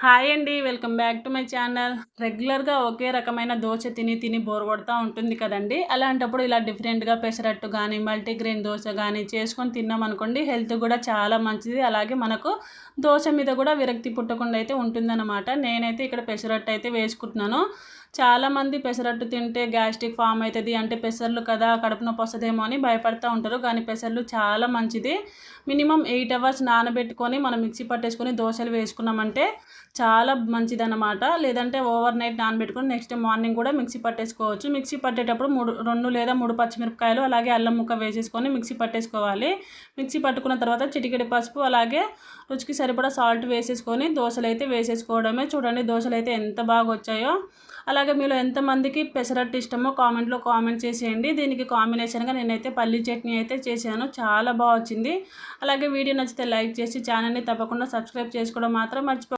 Hi అండి. Welcome back to my channel. రెగ్యులర్‌గా ఒకే రకమైన దోస తిని తిని బోర్ కొడతా ఉంటుంది కదండీ! అలాంటప్పుడు ఇలా డిఫరెంట్‌గా పెసరట్టు గానీ, మల్టీగ్రెయిన్ దోస గానీ చేసుకొని తిన్నామనుకోండి హెల్త్ గూడా చాలా మంచిది. అలాగే మనకు దోస మీద గూడా విరక్తి పుట్టకుండా అయితే ఉంటుందన్నమాట. నేనైతే ఇక్కడ పెసరట్టు అయితే వేసుకుంటున్నాను. చాలామంది పెసరట్టు తింటే గ్యాస్ట్రిక్ ఫామ్ అయితది. అంటే పెసర్లు కదా కడుపు నొప్పి వస్తదేమో అని భయపడతా ఉంటారు. కానీ పెసర్లు చాలా మంచిది. మినిమమ్ 8 అవర్స్ నానబెట్టుకొని మనం మిక్సీ పట్టేసుకొని దోసలు వేసుకున్నామంటే చాలా మంచిదన్నమాట. లేదంటే ఓవర్ నైట్ నానబెట్టుకొని నెక్స్ట్ డే మార్నింగ్ కూడా మిక్సీ పట్టేసుకోవచ్చు. మిక్సీ పట్టేటప్పుడు 2 లేదా 3 పచ్చిమిరపకాయలు అలాగే అల్లం ముక్క వేసేసుకొని మిక్సీ పట్టేసుకోవాలి. మిక్సీ పట్టుకున్న తర్వాత చిటికెడు పసుపు అలాగే రుచికి సరిపడా సాల్ట్ వేసేసుకొని దోసలైతే వేసేసుకోవడమే. చూడండి దోసలైతే ఎంత బాగా వచ్చాయో. అలాగే మీలో ఎంతమందికి పెసరట్టు ఇష్టమో కామెంట్లో కామెంట్ చేసేయండి. దీనికి కాంబినేషన్గా నేనైతే పల్లీ చట్నీ అయితే చేశాను. చాలా బాగా వచ్చింది. అలాగే వీడియో నచ్చితే లైక్ చేసి ఛానల్ని తప్పకుండా సబ్స్క్రైబ్ చేసుకోవడం మాత్రం మర్చిపో